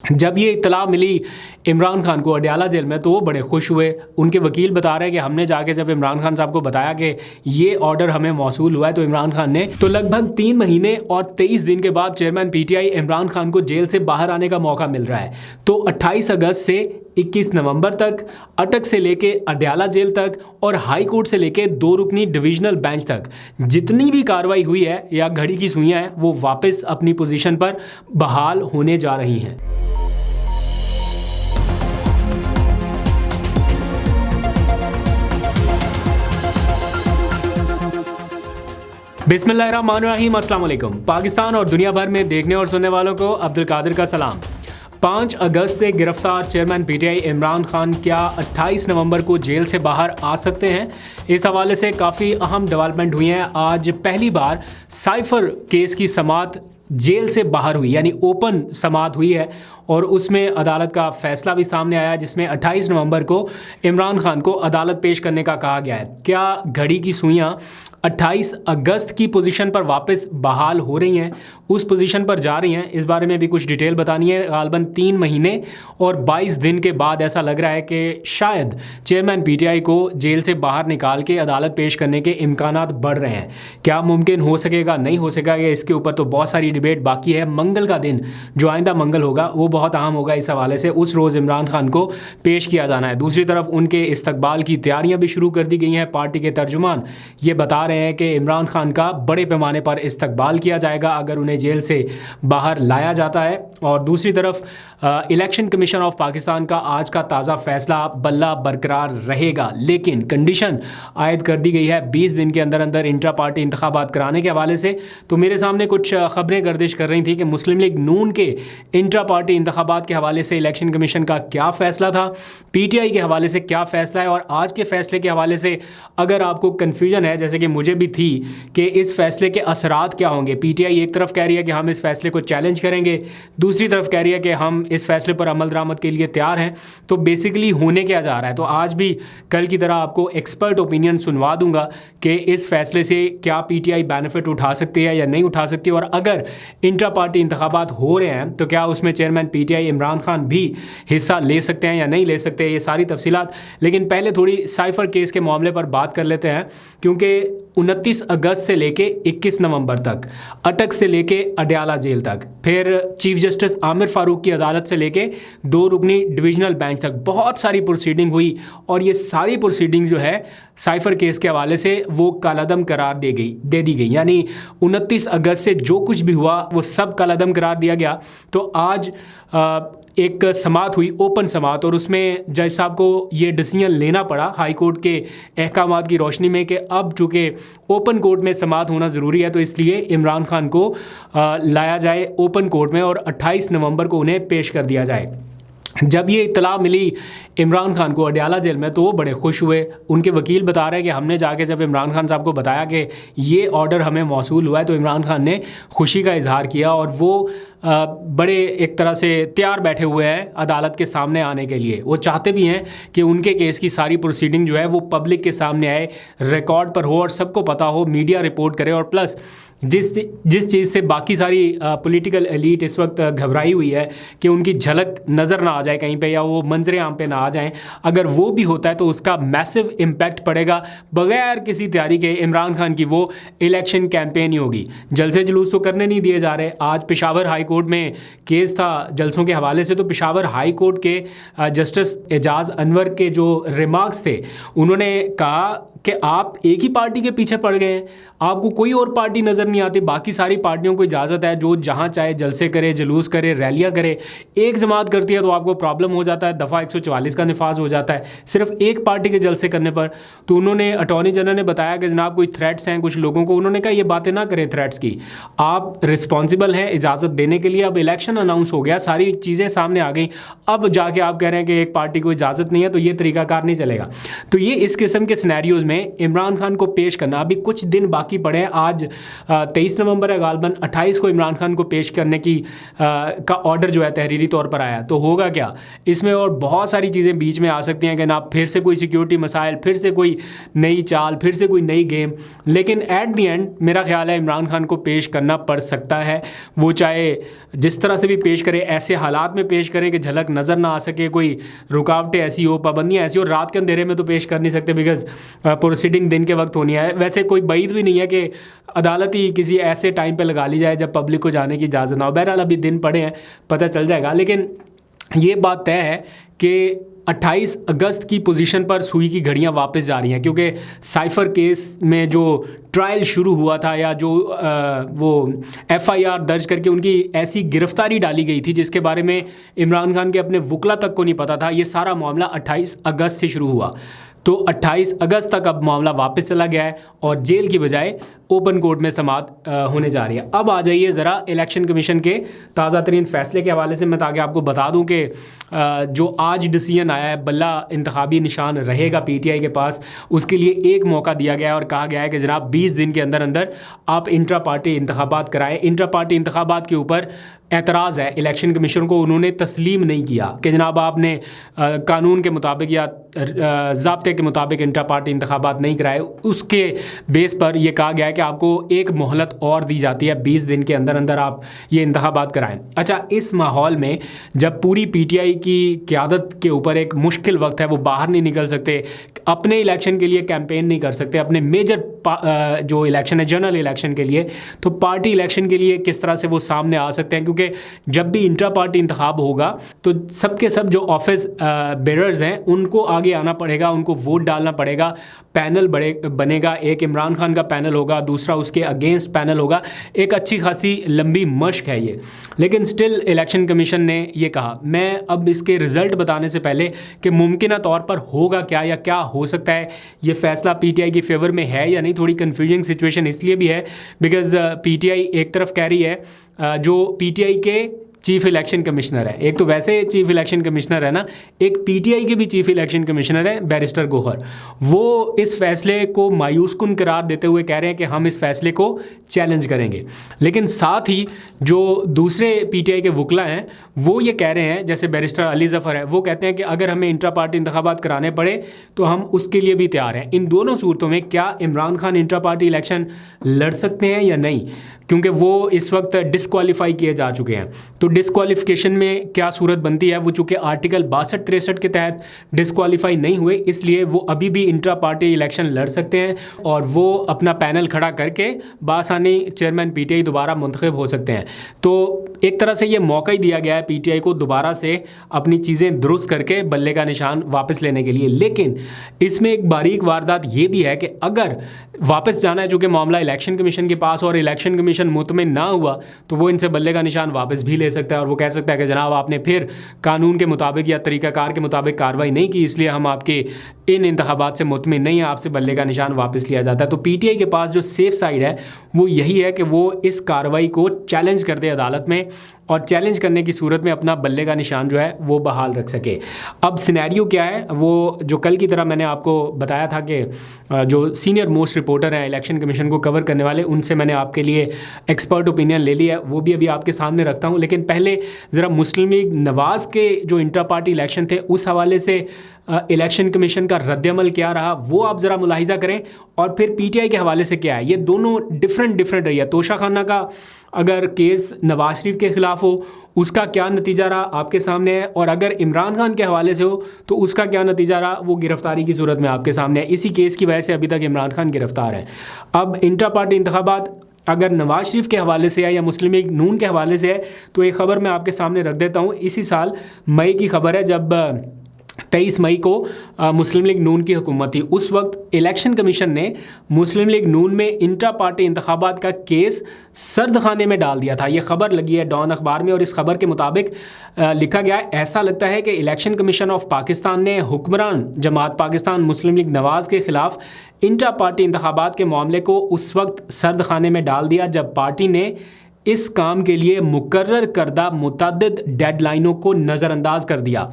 जब ये इत्तला मिली इमरान खान को अडयाला जेल में तो वो बड़े खुश हुए। उनके वकील बता रहे हैं कि हमने जाके जब इमरान खान साहब को बताया कि ये ऑर्डर हमें मौसूल हुआ है तो इमरान खान ने तो लगभग 3 महीने और 23 दिन के बाद चेयरमैन पीटीआई इमरान खान को जेल से बाहर आने का मौका मिल रहा है। तो 28 अगस्त से 21 नवंबर तक अटक से लेके अडयाला जेल तक और हाई कोर्ट से लेके 2 रुकनी डिविजनल बेंच तक जितनी भी कार्रवाई हुई है या घड़ी की सुइयां हैं वो वापस अपनी पोजीशन पर बहाल होने जा रही हैं। बिस्मिल्लाहिर्रहमानिर्रहीम, अस्सलाम वालेकुम। पाकिस्तान और दुनिया भर में देखने और सुनने वालों को अब्दुल कादिर का सलाम। 5 अगस्त से गिरफ्तार चेयरमैन पीटीआई इमरान खान क्या 28 नवंबर को जेल से बाहर आ सकते हैं? इस हवाले से काफ़ी अहम डेवलपमेंट हुई हैं। आज पहली बार साइफर केस की समाअत जेल से बाहर हुई, यानी ओपन समाअत हुई है और उसमें अदालत का फैसला भी सामने आया जिसमें 28 नवंबर को इमरान खान को अदालत पेश करने का कहा गया है। क्या घड़ी की सुइयां 28 अगस्त की पोजीशन पर वापस बहाल हो रही हैं, उस पोजीशन पर जा रही हैं? इस बारे में भी कुछ डिटेल बतानी है। गालबन 3 महीने और 22 दिन के बाद ऐसा लग रहा है कि शायद चेयरमैन पीटीआई को जेल से बाहर निकाल के अदालत पेश करने के इम्कानात बढ़ रहे हैं। क्या मुमकिन हो सकेगा, नहीं हो सकेगा, इसके ऊपर तो बहुत सारी डिबेट बाकी है। मंगल का दिन जो आइंदा मंगल होगा वो बहुत अहम होगा। इस हवाले से उस रोज़ इमरान खान को पेश किया जाना है। दूसरी तरफ उनके इस्तकबाल की तैयारियां भी शुरू कर दी गई हैं। पार्टी के तर्जुमान ये बता रहे हैं कि इमरान खान का बड़े पैमाने पर इस्तकबाल किया जाएगा अगर उन्हें जेल से बाहर लाया जाता है। और दूसरी तरफ इलेक्शन कमीशन ऑफ पाकिस्तान का आज का ताज़ा फैसला बल्ला बरकरार रहेगा, लेकिन कंडीशन आयद कर दी गई है 20 दिन के अंदर अंदर इंट्रा पार्टी इंतखाबात कराने के हवाले से। तो मेरे सामने कुछ खबरें गर्दिश कर रही थी कि मुस्लिम लीग नून के इंट्रा पार्टी इंतखाबात के हवाले से इलेक्शन कमीशन का क्या फ़ैसला था, पीटीआई के हवाले से क्या फ़ैसला है, और आज के फ़ैसले के हवाले से अगर आपको कन्फ्यूजन है, जैसे कि मुझे भी थी, कि इस फैसले के असरात क्या होंगे। पीटीआई एक तरफ कह रही है कि हम इस फैसले को चैलेंज करेंगे, दूसरी तरफ कह रही है कि हम इस फैसले पर अमल दरामद के लिए तैयार हैं। तो बेसिकली होने क्या जा रहा है? तो आज भी कल की तरह आपको एक्सपर्ट ओपिनियन सुनवा दूंगा कि इस फैसले से क्या पीटीआई बेनिफिट उठा सकती है या नहीं उठा सकती, और अगर इंट्रा पार्टी इंतखाबात हो रहे हैं तो क्या उसमें चेयरमैन पीटीआई इमरान खान भी हिस्सा ले सकते हैं या नहीं ले सकते, ये सारी तफसीलात। लेकिन पहले थोड़ी साइफर केस के मामले पर बात कर लेते हैं, क्योंकि 29 अगस्त से लेके 21 नवंबर तक अटक से लेके अडयाला जेल तक, फिर चीफ जस्टिस आमिर फारूक की अदालत से लेके 2 रुकनी डिविजनल बेंच तक बहुत सारी प्रोसीडिंग हुई, और ये सारी प्रोसीडिंग जो है साइफर केस के हवाले से वो कालादम करार दे दी गई। यानी 29 अगस्त से जो कुछ भी हुआ वो सब कालादम करार दिया गया। तो आज एक समाअत हुई, ओपन समाअत, और उसमें जज साहब को ये डिसीजन लेना पड़ा हाई कोर्ट के अहकामात की रोशनी में कि अब चूँकि ओपन कोर्ट में समाअत होना ज़रूरी है तो इसलिए इमरान खान को लाया जाए ओपन कोर्ट में और 28 नवंबर को उन्हें पेश कर दिया जाए। जब ये इत्तला मिली इमरान खान को अडयाला जेल में तो वो बड़े खुश हुए। उनके वकील बता रहे हैं कि हमने जाके जब इमरान खान साहब को बताया कि ये ऑर्डर हमें मौसूल हुआ है तो इमरान खान ने खुशी का इजहार किया और वो बड़े एक तरह से तैयार बैठे हुए हैं अदालत के सामने आने के लिए। वो चाहते भी हैं कि उनके केस की सारी प्रोसीडिंग जो है वो पब्लिक के सामने आए, रिकॉर्ड पर हो और सबको पता हो, मीडिया रिपोर्ट करे, और प्लस जिस चीज़ से बाकी सारी पॉलिटिकल एलीट इस वक्त घबराई हुई है कि उनकी झलक नज़र ना आ जाए कहीं पे या वो मंजरे आम पे ना आ जाएं, अगर वो भी होता है तो उसका मैसिव इम्पैक्ट पड़ेगा। बगैर किसी तैयारी के इमरान खान की वो इलेक्शन कैंपेन ही होगी। जलसे जुलूस तो करने नहीं दिए जा रहे। आज पेशावर हाई कोर्ट में केस था जलसों के हवाले से, तो पेशावर हाई कोर्ट के जस्टिस एजाज अनवर के जो रिमार्क्स थे, उन्होंने कहा कि आप एक ही पार्टी के पीछे पड़ गए हैं, आपको कोई और पार्टी नज़र नहीं आती, बाकी सारी पार्टियों को इजाज़त है जो जहां चाहे जलसे करे, जुलूस करे, रैलियां करे। एक जमात करती है तो आपको प्रॉब्लम हो जाता है, दफ़ा 144 का निफाज हो जाता है सिर्फ एक पार्टी के जलसे करने पर। तो उन्होंने अटॉर्नी जनरल ने बताया कि जनाब कोई थ्रेट्स हैं कुछ लोगों को, उन्होंने कहा ये बातें ना करें थ्रेट्स की, आप रिस्पॉन्सिबल हैं इजाज़त देने के लिए। अब इलेक्शन अनाउंस हो गया, सारी चीज़ें सामने आ गई, अब जाके आप कह रहे हैं कि एक पार्टी को इजाज़त नहीं है, तो ये तरीकाकार नहीं चलेगा। तो ये इस किस्म के सिनेरियोज़ में में इमरान खान को पेश करना, अभी कुछ दिन बाकी पड़े हैं, आज 23 नवंबर है, गालबन 28 को इमरान खान को पेश करने की का ऑर्डर जो है तहरीरी तौर पर आया। तो होगा क्या इसमें, और बहुत सारी चीज़ें बीच में आ सकती हैं कि ना फिर से कोई सिक्योरिटी मसाइल, फिर से कोई नई चाल, फिर से कोई नई गेम। लेकिन एट द एंड मेरा ख्याल है इमरान खान को पेश करना पड़ सकता है। वो चाहे जिस तरह से भी पेश करे, ऐसे हालात में पेश करें कि झलक नज़र ना आ सके, कोई रुकावटें ऐसी हो, पाबंदियाँ ऐसी हो। रात के अंधेरे में तो पेश कर नहीं सकते बिकॉज प्रोसीडिंग दिन के वक्त होनी है। वैसे कोई बैद भी नहीं है कि अदालत ही किसी ऐसे टाइम पे लगा ली जाए जब पब्लिक को जाने की इजाज़त ना हो। बहरहाल अभी दिन पड़े हैं, पता चल जाएगा। लेकिन ये बात तय है कि 28 अगस्त की पोजीशन पर सुई की घड़ियां वापस जा रही हैं, क्योंकि साइफर केस में जो ट्रायल शुरू हुआ था या जो वो FIR दर्ज करके उनकी ऐसी गिरफ्तारी डाली गई थी जिसके बारे में इमरान खान के अपने वकला तक को नहीं पता था, ये सारा मामला 28 अगस्त से शुरू हुआ। तो 28 अगस्त तक अब मामला वापस चला गया है और जेल की बजाय ओपन कोर्ट में समाअत होने जा रही है। अब आ जाइए ज़रा इलेक्शन कमीशन के ताज़ा तरीन फैसले के हवाले से, मैं ताकि आपको बता दूं कि जो आज डिसीजन आया है, बल्ला इंतखाबी निशान रहेगा PTI के पास, उसके लिए एक मौका दिया गया है और कहा गया है कि जनाब 20 दिन के अंदर अंदर आप इंट्रा पार्टी इंतखाबात कराएं। इंट्रा पार्टी इंतखाबात के ऊपर एतराज़ है इलेक्शन कमीशन को, उन्होंने तस्लीम नहीं किया कि जनाब आपने कानून के मुताबिक या ज़ाब्ते के मुताबिक इंट्रा पार्टी इंतखाबात नहीं कराए। उसके बेस पर यह कहा गया है कि आपको एक मोहलत और दी जाती है, 20 दिन के अंदर अंदर आप ये इंतखाबात कराएं। अच्छा, इस माहौल में जब पूरी PTI की क़यादत के ऊपर एक मुश्किल वक्त है, वो बाहर नहीं निकल सकते, अपने इलेक्शन के लिए कैंपेन नहीं कर सकते, अपने मेजर जो इलेक्शन है जनरल इलेक्शन के लिए, तो पार्टी इलेक्शन के लिए किस तरह से वो सामने आ सकते हैं। क्योंकि जब भी इंट्रा पार्टी इंतखाब होगा तो सबके सब जो ऑफिस बेरर्स हैं उनको आगे आना पड़ेगा, उनको वोट डालना पड़ेगा, पैनल बनेगा, एक इमरान खान का पैनल होगा, दूसरा उसके अगेंस्ट पैनल होगा। एक अच्छी खासी लंबी मश्क है ये। लेकिन स्टिल इलेक्शन कमीशन ने ये कहा, मैं अब इसके रिज़ल्ट बताने से पहले कि मुमकिन तौर पर होगा क्या या क्या हो सकता है, ये फैसला PTI की फेवर में है या नहीं। थोड़ी कन्फ्यूजिंग सिचुएशन इसलिए भी है बिकॉज़ PTI एक तरफ कह रही है, जो PTI के चीफ इलेक्शन कमिश्नर है, एक तो वैसे चीफ इलेक्शन कमिश्नर है ना, एक PTI के भी चीफ इलेक्शन कमिश्नर है बैरिस्टर गोहर, वो इस फैसले को मायूसकुन करार देते हुए कह रहे हैं कि हम इस फैसले को चैलेंज करेंगे। लेकिन साथ ही जो दूसरे PTI के वकला हैं वो ये कह रहे हैं, जैसे बैरिस्टर अली ज़फ़र है, वो कहते हैं कि अगर हमें इंट्रा पार्टी इंतखाबात कराने पड़े तो हम उसके लिए भी तैयार हैं। इन दोनों सूरतों में क्या Imran Khan intra party election लड़ सकते हैं या नहीं, क्योंकि वो इस वक्त डिस्क्वालीफाई किए जा चुके हैं। तो डिस्क्वालिफिकेशन में क्या सूरत बनती है, वो चूँकि आर्टिकल 62-63 के तहत डिस्क्वालीफाई नहीं हुए, इसलिए वो अभी भी इंट्रा पार्टी इलेक्शन लड़ सकते हैं और वो अपना पैनल खड़ा करके बासानी चेयरमैन PTI दोबारा मुंतखब हो सकते हैं। तो एक तरह से ये मौका ही दिया गया है PTI को दोबारा से अपनी चीज़ें दुरुस्त करके बल्ले का निशान वापस लेने के लिए। लेकिन इसमें एक बारीक वारदात ये भी है कि अगर वापस जाना है, चूँकि मामला इलेक्शन कमीशन के पास और इलेक्शन कमीशन मुतमिन ना हुआ, तो वो इनसे बल्ले का निशान वापस भी ले सकता है और वो कह सकता है कि जनाब आपने फिर कानून के मुताबिक या तरीक़ाकार के मुताबिक कार्रवाई नहीं की, इसलिए हम आपके इन इंतखाबात से मुतमिन नहीं है, आपसे बल्ले का निशान वापस लिया जाता है। तो PTI के पास जो सेफ साइड है वो यही है कि वो इस कार्रवाई को चैलेंज कर दे अदालत में और चैलेंज करने की सूरत में अपना बल्ले का निशान जो है वो बहाल रख सके। अब सिनेरियो क्या है, वो जो कल की तरह मैंने आपको बताया था कि जो सीनियर मोस्ट रिपोर्टर हैं इलेक्शन कमीशन को कवर करने वाले, उनसे मैंने आपके लिए एक्सपर्ट ओपिनियन ले लिया है, वो भी अभी आपके सामने रखता हूँ। लेकिन पहले ज़रा मुस्लिम लीग नवाज़ के जो इंट्रा पार्टी इलेक्शन थे उस हवाले से इलेक्शन कमीशन का रद्दअमल क्या रहा वो आप ज़रा मुलाहिज़ा करें, और फिर PTI के हवाले से क्या है। ये दोनों डिफरेंट रही है। तोशा खाना का अगर केस नवाज शरीफ के ख़िलाफ़ हो उसका क्या नतीजा रहा आपके सामने है, और अगर इमरान खान के हवाले से हो तो उसका क्या नतीजा रहा वो गिरफ्तारी की सूरत में आपके सामने है। इसी केस की वजह से अभी तक इमरान खान गिरफ्तार है। अब इंट्रा पार्टी इंतखाबात अगर नवाज शरीफ के हवाले से है या मुस्लिम लीग नून के हवाले से है, तो एक ख़बर मैं आपके सामने रख देता हूँ। इसी साल मई की खबर है, जब 23 मई को मुस्लिम लीग नून की हुकूमत थी, उस वक्त इलेक्शन कमीशन ने मुस्लिम लीग नून में इंट्रा पार्टी इंतखाबात का केस सर्द खाने में डाल दिया था। ये खबर लगी है डॉन अखबार में और इस खबर के मुताबिक लिखा गया है, ऐसा लगता है कि इलेक्शन कमीशन ऑफ पाकिस्तान ने हुक्मरान जमात पाकिस्तान मुस्लिम लीग नवाज़ के ख़िलाफ़ इंट्रा पार्टी इंतखाबात के मामले को उस वक्त सर्द खाने में डाल दिया जब पार्टी ने इस काम के लिए मुकर्रर करदा मुतअद्दिद डेडलाइनों को नज़रअंदाज कर दिया।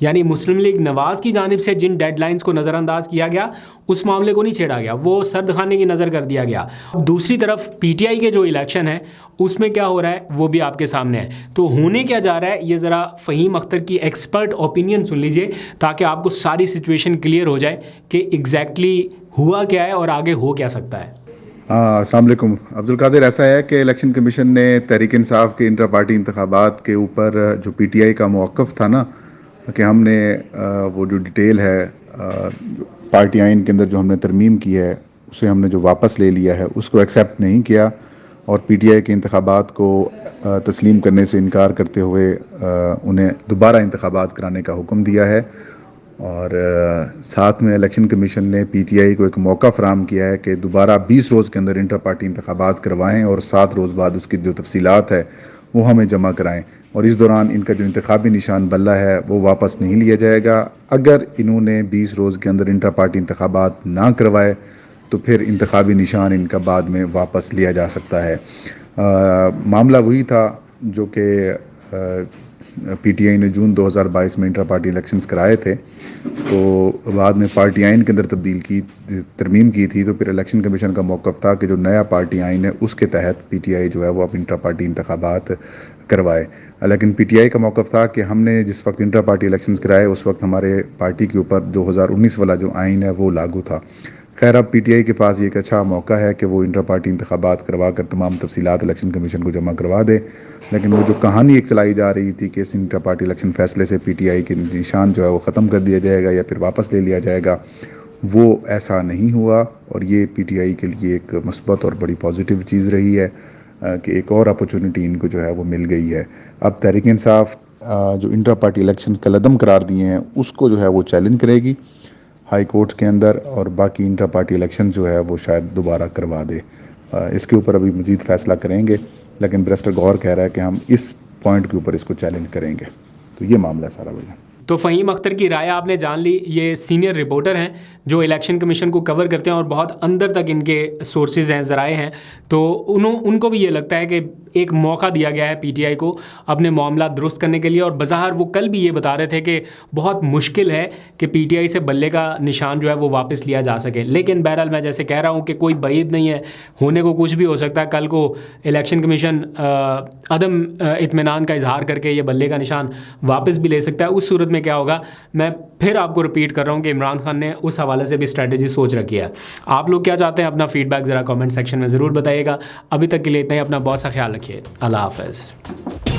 यानी मुस्लिम लीग नवाज़ की जानिब से जिन डेडलाइंस को नज़रअंदाज किया गया उस मामले को नहीं छेड़ा गया, वो सर्द खाने की नज़र कर दिया गया। दूसरी तरफ पीटीआई के जो इलेक्शन है उसमें क्या हो रहा है वो भी आपके सामने है। तो होने क्या जा रहा है ये ज़रा फ़हीम अख्तर की एक्सपर्ट ओपिनियन सुन लीजिए ताकि आपको सारी सिचुएशन क्लियर हो जाए कि एग्जैक्टली हुआ क्या है और आगे हो क्या सकता है। अस्सलाम वालेकुम। अब्दुल कादिर, ऐसा है कि इलेक्शन कमीशन ने तहरीक इंसाफ के इंटर पार्टी इंतखाबात के ऊपर जो पीटीआई का मौक़िफ़ था ना कि हमने वो जो डिटेल है पार्टी आइन के अंदर जो हमने तरमीम की है उसे हमने जो वापस ले लिया है उसको एक्सेप्ट नहीं किया और पीटीआई के इंतखाबात को तस्लीम करने से इनकार करते हुए उन्हें दोबारा इंतखाबात कराने का हुक्म दिया है। और साथ में इलेक्शन कमीशन ने पीटीआई को एक मौका फराहम किया है कि दोबारा 20 रोज़ के अंदर इंटर पार्टी इंतखाबात करवाएं और 7 रोज़ बाद उसकी जो तफसीलात है वो हमें जमा कराएं और इस दौरान इनका जो इंतखाबी निशान बल्ला है वो वापस नहीं लिया जाएगा। अगर इन्होंने 20 रोज़ के अंदर इंटर पार्टी इंतखाबात ना करवाए तो फिर इंतखाबी निशान इनका बाद में वापस लिया जा सकता है। मामला वही था जो कि पीटीआई ने जून 2022 में इंटर पार्टी इलेक्शंस कराए थे, तो बाद में पार्टी आइन के अंदर तरमीम की थी। तो फिर इलेक्शन कमीशन का मौक़िफ़ था कि जो नया पार्टी आइन है उसके तहत पीटीआई जो है वो अब इंटर पार्टी इंतखाबात करवाए। लेकिन पीटीआई का मौक़िफ़ था कि हमने जिस वक्त इंटर पार्टी इलेक्शंस कराए उस वक्त हमारे पार्टी के ऊपर 2019 वाला जो आइन है वो लागू था। खैर, अब पीटीआई के पास ये एक अच्छा मौका है कि वो इंटर पार्टी इंतखाबात करवा कर तमाम तफसीलात इलेक्शन कमीशन को जमा करवा दे। लेकिन वो जो कहानी एक चलाई जा रही थी कि इस इंटर पार्टी इलेक्शन फैसले से पीटीआई के निशान जो है वो ख़त्म कर दिया जाएगा या फिर वापस ले लिया जाएगा, वो ऐसा नहीं हुआ और ये पीटीआई के लिए एक मुस्बत और बड़ी पॉजिटिव चीज़ रही है कि एक और अपॉर्चुनिटी इनको जो है वो मिल गई है। अब तहरीक इंसाफ जो इंटर पार्टी इलेक्शन कलअदम करार दिए हैं उसको जो है वो चैलेंज करेगी हाई कोर्ट्स के अंदर और बाकी इंटर पार्टी इलेक्शन जो है वो शायद दोबारा करवा दे। इसके ऊपर अभी मज़ीद फ़ैसला करेंगे, लेकिन बैरिस्टर गौहर कह रहा है कि हम इस पॉइंट के ऊपर इसको चैलेंज करेंगे। तो ये मामला सारा भैया। तो फ़हीम अख्तर की राय आपने जान ली। ये सीनियर रिपोर्टर हैं जो इलेक्शन कमीशन को कवर करते हैं और बहुत अंदर तक इनके सोर्सेज हैं, ज़राए हैं। तो उनको भी ये लगता है कि एक मौका दिया गया है पीटीआई को अपने मामला दुरुस्त करने के लिए। और बज़ाहिर वो कल भी ये बता रहे थे कि बहुत मुश्किल है कि पीटीआई से बल्ले का निशान जो है वो वापस लिया जा सके। लेकिन बहरहाल मैं जैसे कह रहा हूँ कि कोई बईद नहीं है, होने को कुछ भी हो सकता है। कल को इलेक्शन कमीशन अदम इत्मीनान का इजहार करके ये बल्ले का निशान वापस भी ले सकता है। उस सूरत में क्या होगा, मैं फिर आपको रिपीट कर रहा हूँ कि इमरान खान ने उस हवाले से भी स्ट्रेटजी सोच रखी है। आप लोग क्या चाहते हैं, अपना फीडबैक ज़रा कमेंट सेक्शन में ज़रूर बताइएगा। अभी तक के लिए इतना ही। अपना बहुत सा ख्याल रखिए। अल्लाह हाफ़िज़।